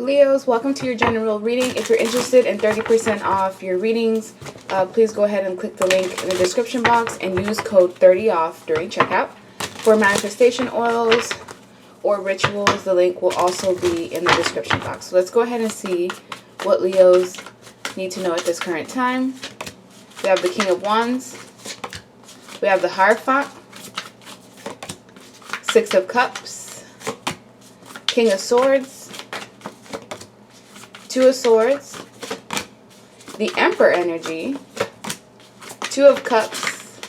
Leos, welcome to your general reading. If you're interested in 30% off your readings, please go ahead and click the link in the description box and use code 30OFF during checkout. For manifestation oils or rituals, the link will also be in the description box. So let's go ahead and see what Leos need to know at this current time. We have the King of Wands. We have the Hierophant. Six of Cups. King of Swords. Two of Swords, the Emperor energy, Two of Cups,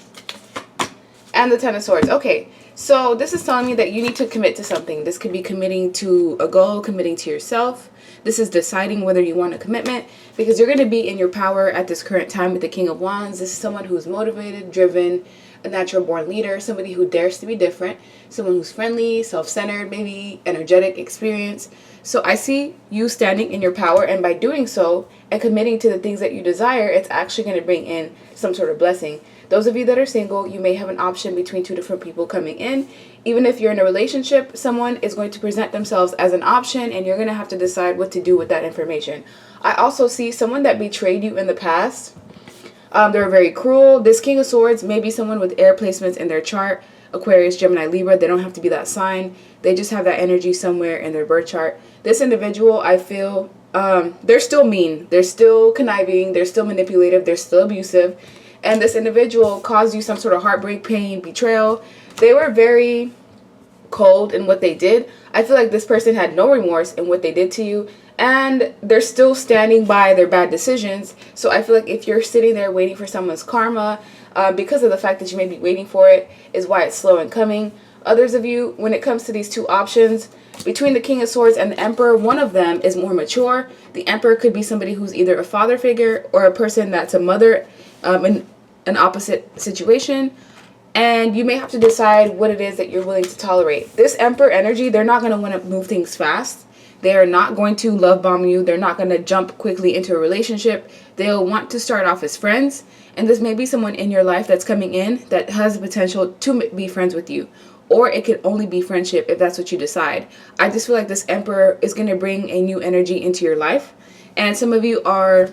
and the Ten of Swords. Okay, so this is telling me that you need to commit to something. This could be committing to a goal, committing to yourself. This is deciding whether you want a commitment because you're going to be in your power at this current time with the King of Wands. This is someone who's motivated, driven, a natural born leader, somebody who dares to be different, someone who's friendly, self-centered, maybe energetic, experienced. So I see you standing in your power, and by doing so and committing to the things that you desire, it's actually going to bring in some sort of blessing. Those of you that are single, you may have an option between two different people coming in. Even if you're in a relationship, someone is going to present themselves as an option, and you're going to have to decide what to do with that information. I also see someone that betrayed you in the past. They're very cruel. This King of Swords may be someone with air placements in their chart. Aquarius, Gemini, Libra. They don't have to be that sign. They just have that energy somewhere in their birth chart. This individual, I feel, they're still mean. They're still conniving. They're still manipulative. They're still abusive. And this individual caused you some sort of heartbreak, pain, betrayal. They were very cold in what they did. I feel like this person had no remorse in what they did to you, and they're still standing by their bad decisions. So I feel like if you're sitting there waiting for someone's karma, because of the fact that you may be waiting for it, is why it's slow in coming. Others of you, when it comes to these two options, between the King of Swords and the Emperor, one of them is more mature. The Emperor could be somebody who's either a father figure or a person that's a mother in an opposite situation. And you may have to decide what it is that you're willing to tolerate. This Emperor energy, they're not going to want to move things fast. They are not going to love bomb you. They're not going to jump quickly into a relationship. They'll want to start off as friends. And this may be someone in your life that's coming in that has the potential to be friends with you. Or it could only be friendship if that's what you decide. I just feel like this Emperor is going to bring a new energy into your life. And some of you are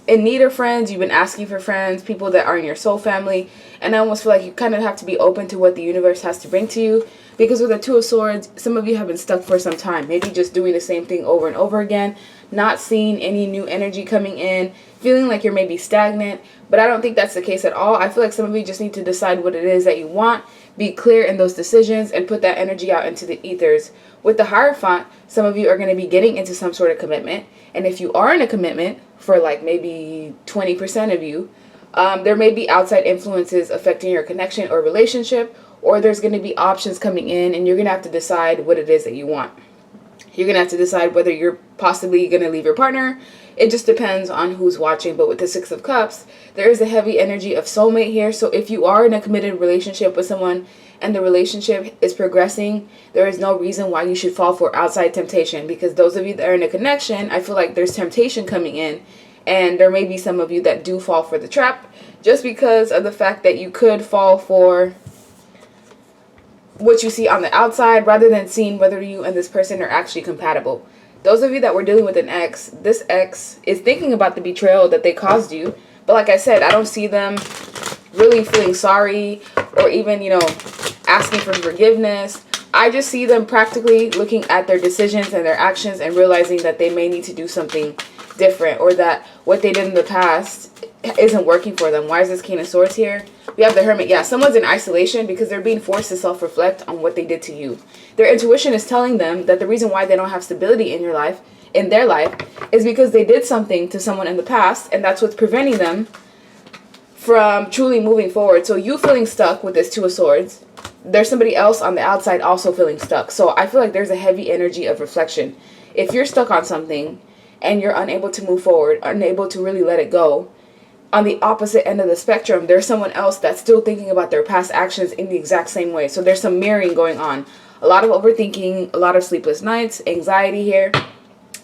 in need of friends. You've been asking for friends, people that are in your soul family. And I almost feel like you kind of have to be open to what the universe has to bring to you. Because with the Two of Swords, some of you have been stuck for some time. Maybe just doing the same thing over and over again. Not seeing any new energy coming in. Feeling like you're maybe stagnant. But I don't think that's the case at all. I feel like some of you just need to decide what it is that you want. Be clear in those decisions and put that energy out into the ethers. With the Hierophant, some of you are going to be getting into some sort of commitment. And if you are in a commitment, for like maybe 20% of you, there may be outside influences affecting your connection or relationship, or there's going to be options coming in, and you're going to have to decide what it is that you want. You're going to have to decide whether you're possibly going to leave your partner. It just depends on who's watching. But with the Six of Cups, there is a heavy energy of soulmate here. So if you are in a committed relationship with someone and the relationship is progressing, there is no reason why you should fall for outside temptation. Because those of you that are in a connection, I feel like there's temptation coming in. And there may be some of you that do fall for the trap just because of the fact that you could fall for what you see on the outside rather than seeing whether you and this person are actually compatible. Those of you that were dealing with an ex, this ex is thinking about the betrayal that they caused you. But like I said, I don't see them really feeling sorry or even, asking for forgiveness. I just see them practically looking at their decisions and their actions and realizing that they may need to do something different, or that what they did in the past isn't working for them. Why is this King of Swords here? We have the Hermit. Yeah, someone's in isolation because they're being forced to self-reflect on what they did to you. Their intuition is telling them that the reason why they don't have stability in their life, is because they did something to someone in the past, and that's what's preventing them from truly moving forward. So you feeling stuck with this Two of Swords, there's somebody else on the outside also feeling stuck. So I feel like there's a heavy energy of reflection. If you're stuck on something and you're unable to move forward, unable to really let it go, on the opposite end of the spectrum, there's someone else that's still thinking about their past actions in the exact same way. So there's some mirroring going on. A lot of overthinking, a lot of sleepless nights, anxiety here.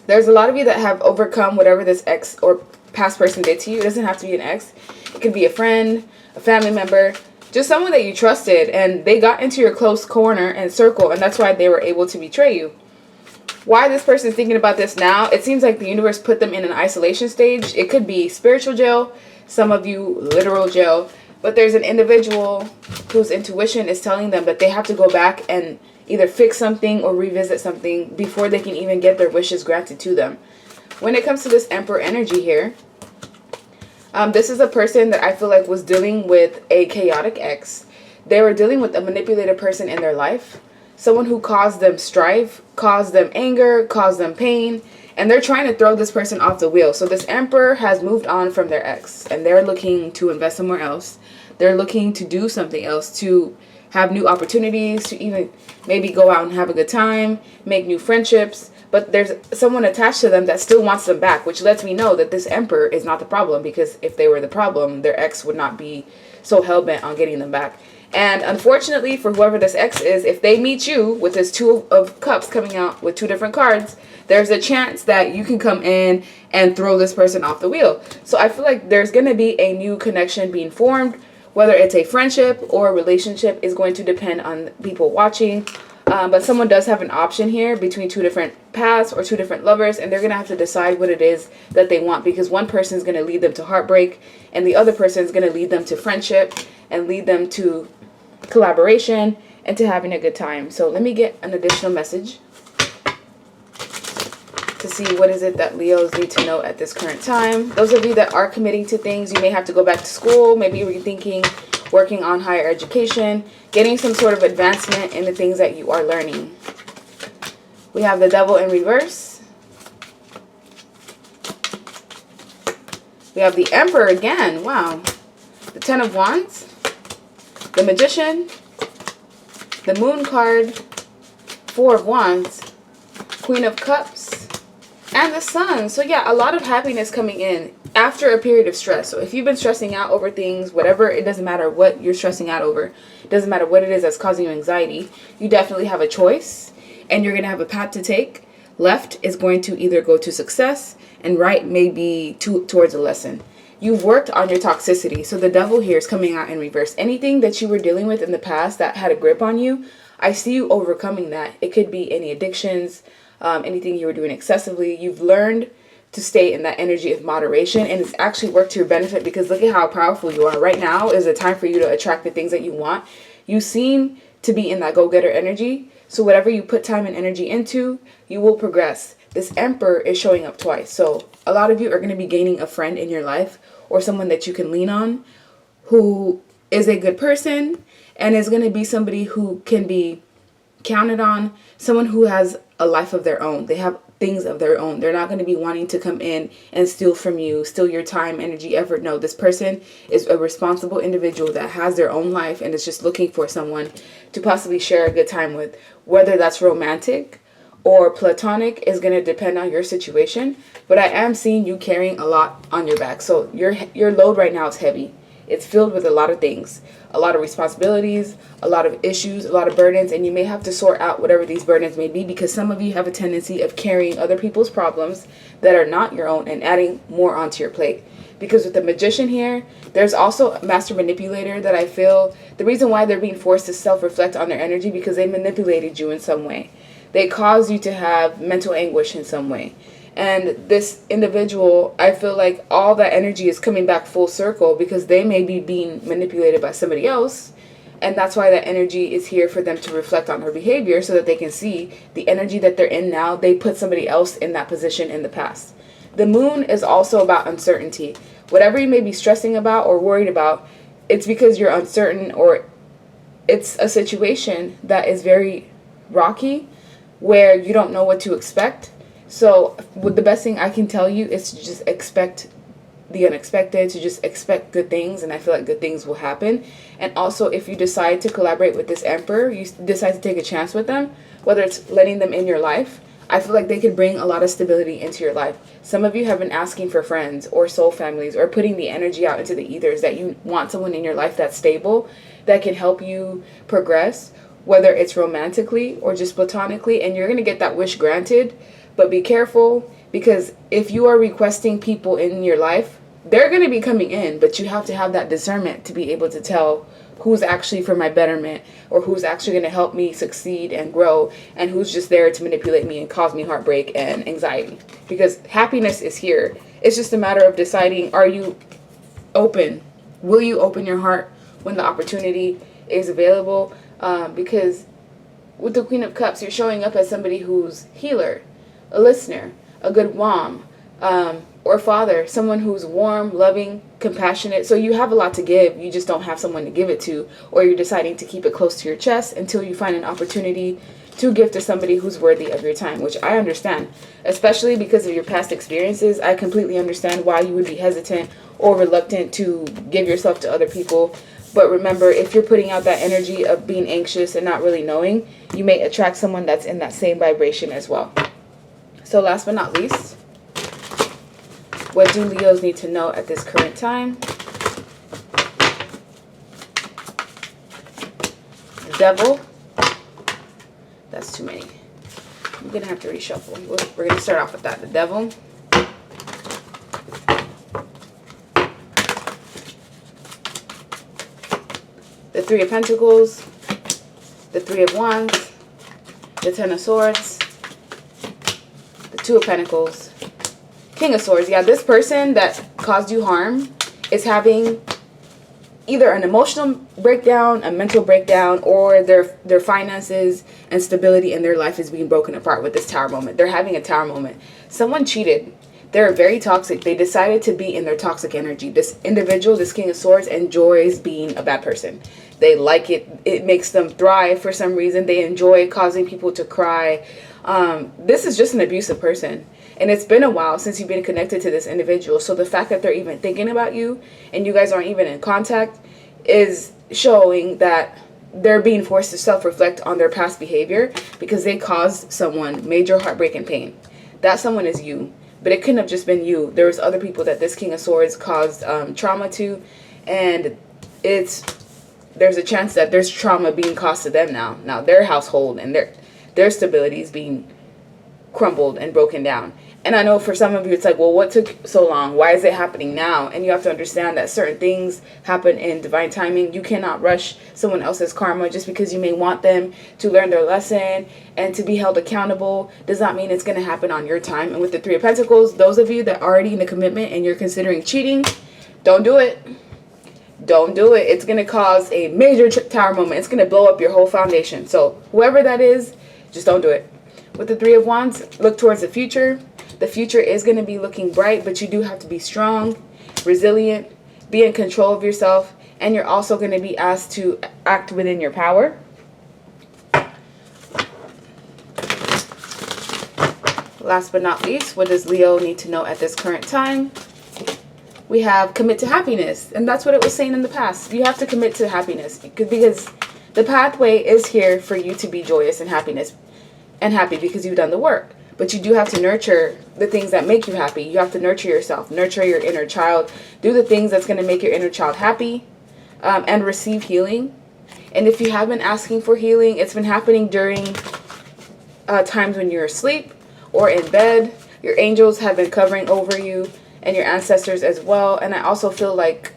There's a lot of you that have overcome whatever this ex or past person did to you. It doesn't have to be an ex. It could be a friend, a family member, just someone that you trusted, and they got into your close corner and circle, and that's why they were able to betray you. Why this person is thinking about this now, it seems like the universe put them in an isolation stage. It could be spiritual jail, some of you literal jail, but there's an individual whose intuition is telling them that they have to go back and either fix something or revisit something before they can even get their wishes granted to them. When it comes to this Emperor energy here, this is a person that I feel like was dealing with a chaotic ex. They were dealing with a manipulative person in their life. Someone who caused them strife, caused them anger, caused them pain. And they're trying to throw this person off the wheel. So this Emperor has moved on from their ex. And they're looking to invest somewhere else. They're looking to do something else, to have new opportunities, to even maybe go out and have a good time, make new friendships. But there's someone attached to them that still wants them back, which lets me know that this Emperor is not the problem, because if they were the problem, their ex would not be so hell-bent on getting them back. And unfortunately for whoever this ex is, if they meet you with this Two of Cups coming out with 2 different cards, there's a chance that you can come in and throw this person off the wheel. So I feel like there's going to be a new connection being formed. Whether it's a friendship or a relationship is going to depend on people watching. But someone does have an option here between 2 different paths or 2 different lovers, and they're going to have to decide what it is that they want, because one person is going to lead them to heartbreak and the other person is going to lead them to friendship and lead them to collaboration and to having a good time. So let me get an additional message to see what is it that Leos need to know at this current time. Those of you that are committing to things, you may have to go back to school, maybe rethinking working on higher education, getting some sort of advancement in the things that you are learning. We have the Devil in reverse. We have the Emperor again. Wow. The 10 of Wands. The Magician. The Moon card. 4 of Wands. Queen of Cups. And the Sun. So yeah, a lot of happiness coming in after a period of stress. So if you've been stressing out over things, whatever, it doesn't matter what you're stressing out over. It doesn't matter what it is that's causing you anxiety. You definitely have a choice, and you're going to have a path to take. Left is going to either go to success, and right may be towards a lesson. You've worked on your toxicity. So the Devil here is coming out in reverse. Anything that you were dealing with in the past that had a grip on you, I see you overcoming that. It could be any addictions, anything you were doing excessively. You've learned to stay in that energy of moderation, and it's actually worked to your benefit, because look at how powerful you are. Right now is a time for you to attract the things that you want. You seem to be in that go-getter energy, so whatever you put time and energy into, you will progress. This Emperor is showing up twice, so a lot of you are going to be gaining a friend in your life, or someone that you can lean on, who is a good person and is going to be somebody who can be counted on, someone who has a life of their own. They have things of their own. They're not going to be wanting to come in and steal from you, steal your time, energy, effort. No, this person is a responsible individual that has their own life and is just looking for someone to possibly share a good time with. Whether that's romantic or platonic is going to depend on your situation, but I am seeing you carrying a lot on your back. So your load right now is heavy. It's filled with a lot of things, a lot of responsibilities, a lot of issues, a lot of burdens, and you may have to sort out whatever these burdens may be, because some of you have a tendency of carrying other people's problems that are not your own and adding more onto your plate. Because with the Magician here, there's also a master manipulator that I feel the reason why they're being forced to self-reflect on their energy, because they manipulated you in some way. They caused you to have mental anguish in some way. And this individual, I feel like all that energy is coming back full circle, because they may be being manipulated by somebody else. And that's why that energy is here for them to reflect on her behavior, so that they can see the energy that they're in now. They put somebody else in that position in the past. The Moon is also about uncertainty. Whatever you may be stressing about or worried about, it's because you're uncertain, or it's a situation that is very rocky where you don't know what to expect. So the best thing I can tell you is to just expect the unexpected, to just expect good things, and I feel like good things will happen. And also, if you decide to collaborate with this Emperor, you decide to take a chance with them, whether it's letting them in your life, I feel like they can bring a lot of stability into your life. Some of you have been asking for friends or soul families, or putting the energy out into the ethers that you want someone in your life that's stable, that can help you progress, whether it's romantically or just platonically, and you're going to get that wish granted. But be careful, because if you are requesting people in your life, they're going to be coming in, but you have to have that discernment to be able to tell who's actually for my betterment, or who's actually going to help me succeed and grow, and who's just there to manipulate me and cause me heartbreak and anxiety. Because happiness is here. It's just a matter of deciding, are you open? Will you open your heart when the opportunity is available? Because with the Queen of Cups, you're showing up as somebody who's healer, a listener, a good mom, or father, someone who's warm, loving, compassionate. So you have a lot to give. You just don't have someone to give it to, or you're deciding to keep it close to your chest until you find an opportunity to give to somebody who's worthy of your time, which I understand, especially because of your past experiences. I completely understand why you would be hesitant or reluctant to give yourself to other people. But remember, if you're putting out that energy of being anxious and not really knowing, you may attract someone that's in that same vibration as well. So last but not least, what do Leos need to know at this current time? The Devil. That's too many. I'm going to have to reshuffle. We're going to start off with that. The Devil. The Three of Pentacles. The Three of Wands. The Ten of Swords. The Two of Pentacles. King of Swords. Yeah, this person that caused you harm is having either an emotional breakdown, a mental breakdown, or their finances and stability in their life is being broken apart with this Tower moment. They're having a Tower moment. Someone cheated. They're very toxic. They decided to be in their toxic energy. This individual, this King of Swords, enjoys being a bad person. They like it. It makes them thrive for some reason. They enjoy causing people to cry. This is just an abusive person. And it's been a while since you've been connected to this individual. So the fact that they're even thinking about you and you guys aren't even in contact is showing that they're being forced to self-reflect on their past behavior because they caused someone major heartbreak and pain. That someone is you. But it couldn't have just been you. There was other people that this King of Swords caused trauma to. And there's a chance that there's trauma being caused to them now. Now their household and their stability is being crumbled and broken down. And I know for some of you it's like, well, what took so long? Why is it happening now? And you have to understand that certain things happen in divine timing. You cannot rush someone else's karma. Just because you may want them to learn their lesson and to be held accountable does not mean it's going to happen on your time. And with the Three of Pentacles, those of you that are already in a commitment and you're considering cheating, don't do it. Don't do it. It's going to cause a major Tower moment. It's going to blow up your whole foundation. So whoever that is, just don't do it. With the Three of Wands, look towards the future. The future is going to be looking bright, but you do have to be strong, resilient, be in control of yourself, and you're also going to be asked to act within your power. Last but not least, what does Leo need to know at this current time? We have commit to happiness, and that's what it was saying in the past. You have to commit to happiness because the pathway is here for you to be joyous and happy because you've done the work. But you do have to nurture the things that make you happy. You have to nurture yourself, nurture your inner child, do the things that's going to make your inner child happy, and receive healing. And if you have been asking for healing, it's been happening during times when you're asleep or in bed. Your angels have been covering over you and your ancestors as well. And I also feel like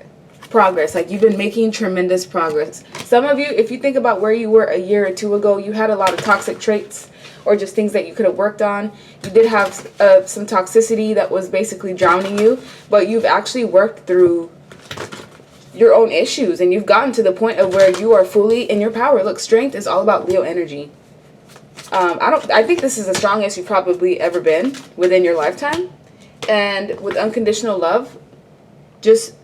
progress, like you've been making tremendous progress. Some of you, if you think about where you were a year or two ago, you had a lot of toxic traits or just things that you could have worked on. You did have some toxicity that was basically drowning you, but you've actually worked through your own issues and you've gotten to the point of where you are fully in your power. Look, strength is all about Leo energy. I think this is the strongest you've probably ever been within your lifetime. And with unconditional love, just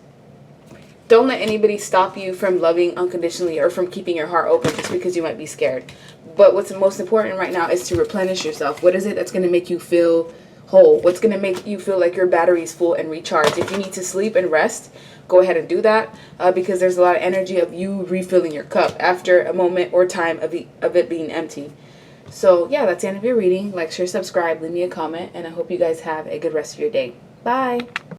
don't let anybody stop you from loving unconditionally or from keeping your heart open just because you might be scared. But what's most important right now is to replenish yourself. What is it that's going to make you feel whole? What's going to make you feel like your battery's full and recharged? If you need to sleep and rest, go ahead and do that because there's a lot of energy of you refilling your cup after a moment or time of it being empty. So yeah, that's the end of your reading. Like, share, subscribe, leave me a comment, and I hope you guys have a good rest of your day. Bye.